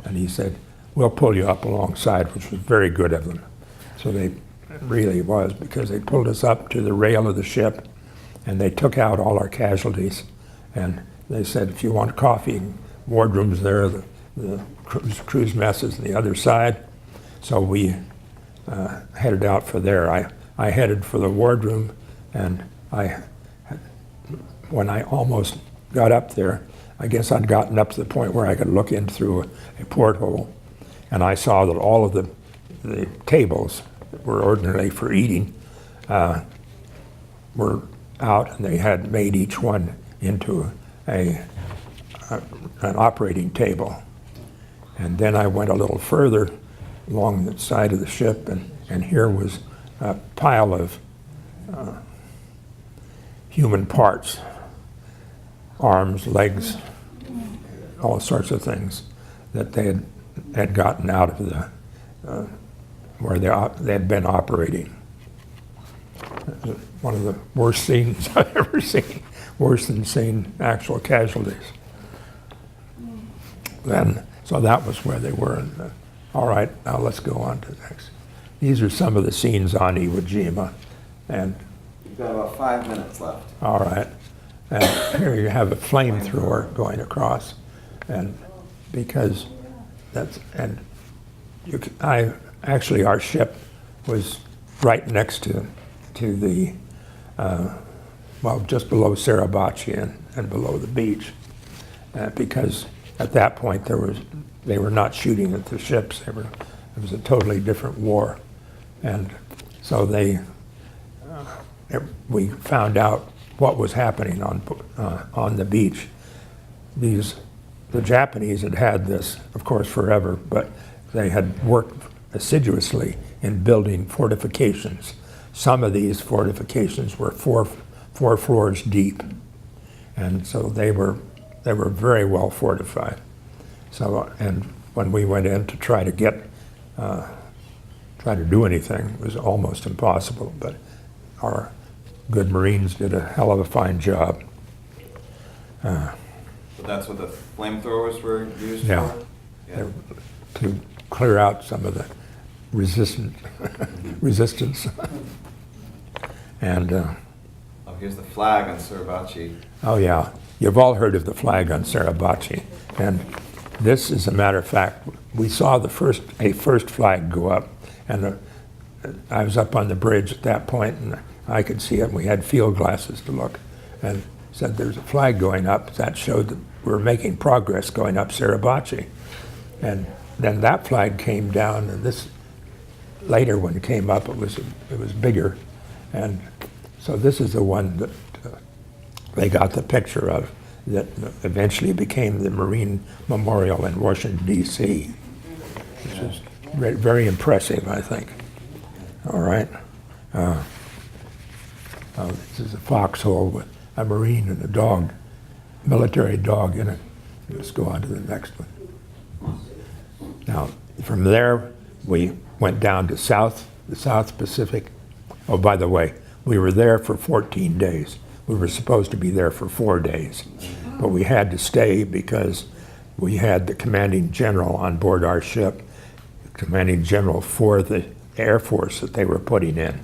And he said, we'll pull you up alongside, which was very good of them. So they really was, because they pulled us up to the rail of the ship, and they took out all our casualties. And they said, if you want coffee, wardrooms there, the cruise messes on the other side. So we headed out for there. I headed for the wardroom, and when I almost got up there, I guess I'd gotten up to the point where I could look in through a porthole, and I saw that all of the tables that were ordinarily for eating were out, and they had made each one into an operating table. And then I went a little further along the side of the ship, and here was a pile of human parts, arms, legs, all sorts of things that they had gotten out of the where they had been operating. One of the worst scenes I've ever seen, worse than seeing actual casualties. Then, so that was where they were. All right, now let's go on to the next. These are some of the scenes on Iwo Jima, and You've got about 5 minutes left. all right, and here you have a flamethrower going across, and because that's actually our ship was right next to the well, just below Suribachi and below the beach, because at that point they were not shooting at the ships. It was a totally different war, and so we found out what was happening on the beach. The Japanese had this, of course, forever, but they had worked assiduously in building fortifications. Some of these fortifications were four floors deep, and so they were very well fortified. So, and when we went in to try to do anything, it was almost impossible. But our good Marines did a hell of a fine job. So that's what the flamethrowers were used Yeah. for? Yeah. To clear out some of the resistance. And Oh, here's the flag on Suribachi. oh yeah, you've all heard of the flag on Suribachi, and this, as a matter of fact, we saw a first flag go up, and I was up on the bridge at that point, and I could see it. And we had field glasses to look, and said there's a flag going up. That showed that we were making progress going up Suribachi, and then that flag came down, and this later when it came up, it was bigger, and so this is the one that they got the picture of that eventually became the Marine Memorial in Washington, D.C., which is very impressive, I think. All right. This is a foxhole with a Marine and a dog, military dog in it. Let's go on to the next one. Now, from there, we went down to the South Pacific. Oh, by the way, we were there for 14 days. We were supposed to be there for 4 days, but we had to stay because we had the commanding general on board our ship, commanding general for the Air Force that they were putting in.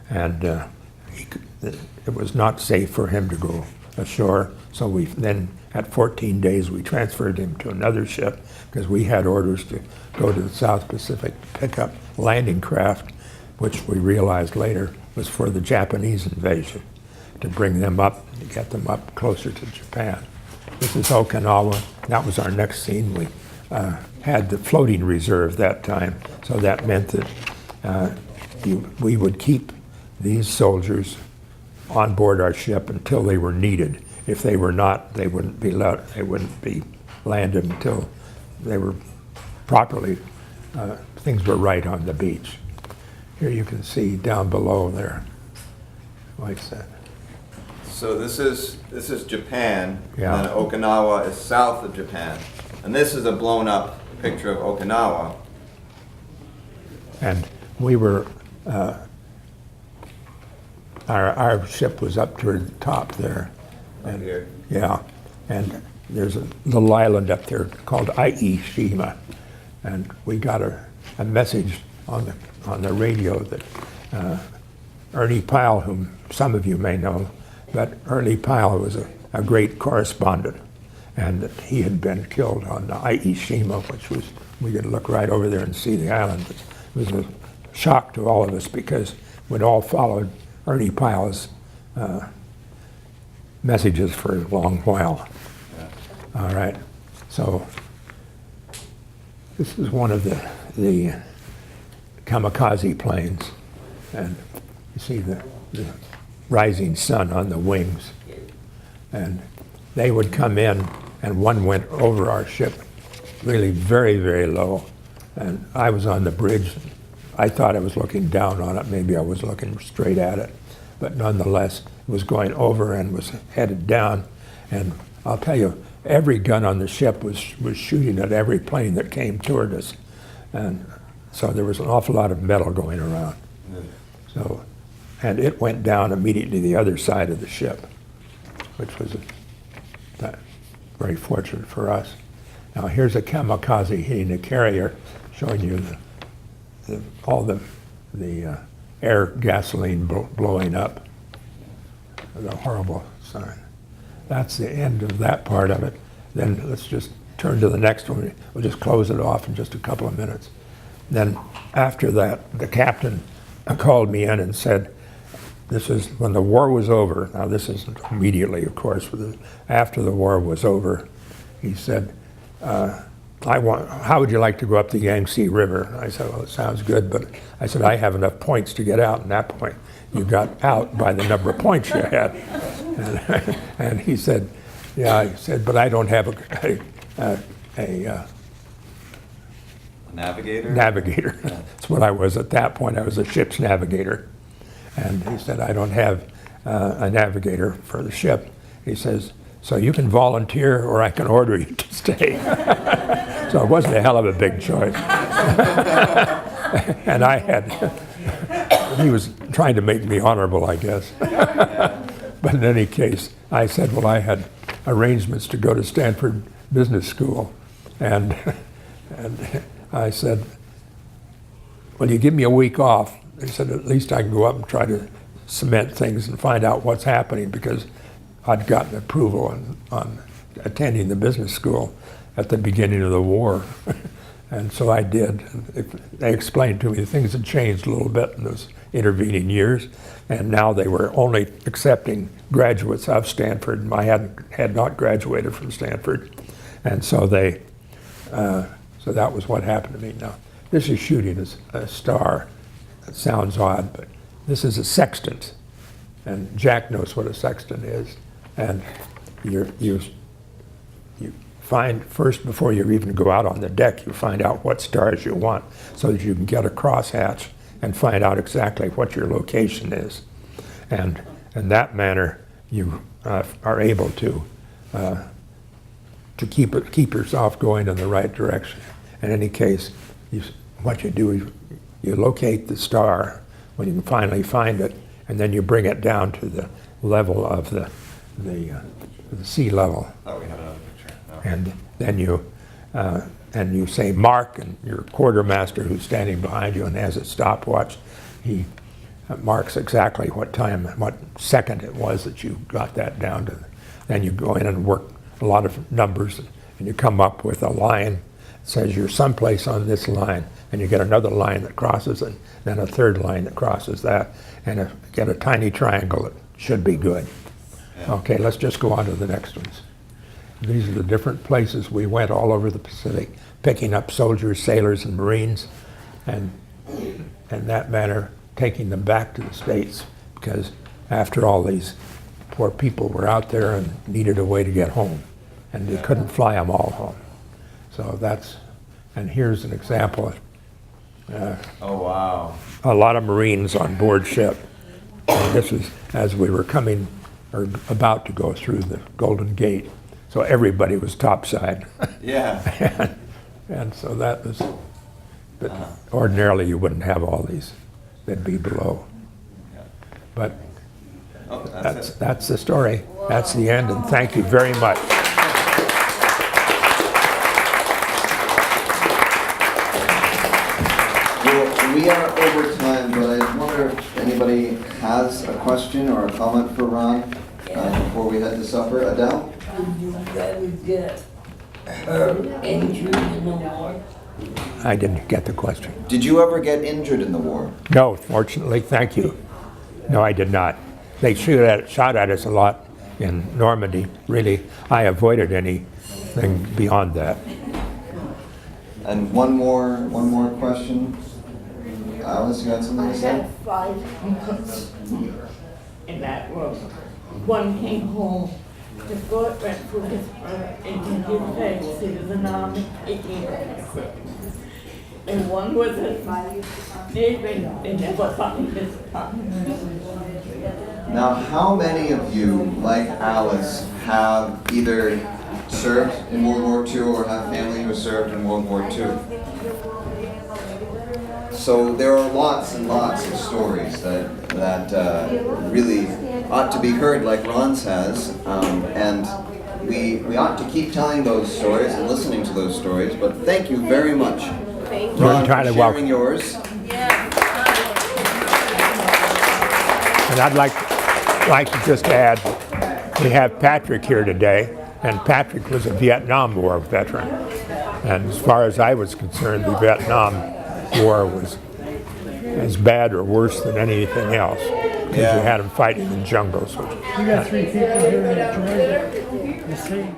And it was not safe for him to go ashore, so we then, at 14 days, we transferred him to another ship because we had orders to go to the South Pacific to pick up landing craft, which we realized later was for the Japanese invasion, to bring them up, to get them up closer to Japan. This is Okinawa. That was our next scene. We had the floating reserve that time, so that meant that we would keep these soldiers on board our ship until they were needed. If they were not, they wouldn't be landed until they were properly, things were right on the beach. Here you can see down below there, like that. So this is Japan, Yeah. and then Okinawa is south of Japan. And this is a blown up picture of Okinawa. And we were, our ship was up toward the top there. Up And, here. yeah, and there's a little island up there called Aishima, and we got a message on the radio that Ernie Pyle, whom some of you may know, but Ernie Pyle was a great correspondent, and that he had been killed on the Aishima, which was, we could look right over there and see the island. It was a shock to all of us because we'd all followed Ernie Pyle's messages for a long while. Yeah. All right, so this is one of the kamikaze planes, and you see the rising sun on the wings, and they would come in, and one went over our ship really very, very low. And I was on the bridge. I thought I was looking down on it. Maybe I was looking straight at it. But nonetheless, it was going over and was headed down. And I'll tell you, every gun on the ship was shooting at every plane that came toward us. And so there was an awful lot of metal going around. So, and it went down immediately the other side of the ship, which was very fortunate for us. Now here's a kamikaze hitting a carrier, showing you all the air gasoline blowing up. The horrible sign. That's the end of that part of it. Then let's just turn to the next one. We'll just close it off in just a couple of minutes. Then after that, the captain called me in and said, this is when the war was over. Now this isn't immediately, of course, but after the war was over, he said, how would you like to go up the Yangtze River? And I said, well, it sounds good, but I said, I have enough points to get out. And at that point, you got out by the number of points you had. And he said, yeah, he said, but I don't have a navigator? Navigator. That's what I was at that point. I was a ship's navigator. And he said, I don't have a navigator for the ship. He says, so you can volunteer or I can order you to stay. So it wasn't a hell of a big choice. And I had, he was trying to make me honorable, I guess. But in any case, I said, well, I had arrangements to go to Stanford Business School. And I said, well, you give me a week off. They said, at least I can go up and try to cement things and find out what's happening, because I'd gotten approval on attending the business school at the beginning of the war. And so I did. They explained to me things had changed a little bit in those intervening years, and now they were only accepting graduates of Stanford. I had not graduated from Stanford. And so so that was what happened to me. Now, this is shooting a star. It sounds odd, but this is a sextant. And Jack knows what a sextant is. And you find first, before you even go out on the deck, you find out what stars you want so that you can get a crosshatch and find out exactly what your location is. And in that manner, you are able to keep yourself going in the right direction. In any case, what you do is you locate the star when you can finally find it, and then you bring it down to the level of the sea level. Oh, we have another picture. Oh. And then you say mark, and your quartermaster who's standing behind you and has a stopwatch, he marks exactly what time, what second it was that you got that down to. Then you go in and work a lot of numbers, and you come up with a line that says you're someplace on this line, and you get another line that crosses it, then a third line that crosses that, and get a tiny triangle that should be good. Yeah. Okay, let's just go on to the next ones. These are the different places we went all over the Pacific, picking up soldiers, sailors, and Marines, and in that manner taking them back to the States, because after all, these poor people were out there and needed a way to get home, and they couldn't fly them all home. So and here's an example. Oh, wow. A lot of Marines on board ship. And this is as we were coming, or about to go through the Golden Gate. So everybody was topside. Yeah. and so that was, but ordinarily you wouldn't have all these. They'd be below. Yeah. But Oh, that's it. that's the story. That's the end, and thank you very much. Well, we are over time, but I wonder if anybody has a question or a comment for Ron before we head to supper. Adele? Did you ever get injured in the war? I didn't get the question. Did you ever get injured in the war? No, fortunately, thank you. No, I did not. They shot at us a lot in Normandy. Really, I avoided anything beyond that. And one more question. Alice, you got something I to say? had 5 months in that room. One came home the bullet went through his into his face. He was an army 18. And one was a neighbor. They never found his Now, how many of you, like Alice, have either served in World War II or have family who served in World War II? So there are lots and lots of stories that really ought to be heard, like Ron's has, and we ought to keep telling those stories and listening to those stories. But thank you very much, Ron, for sharing yours. And I'd like to just add, we have Patrick here today, and Patrick was a Vietnam War veteran. And as far as I was concerned, the Vietnam War was as bad or worse than anything else, because you had them fighting in jungles. We got 3 people here that enjoyed it. The same.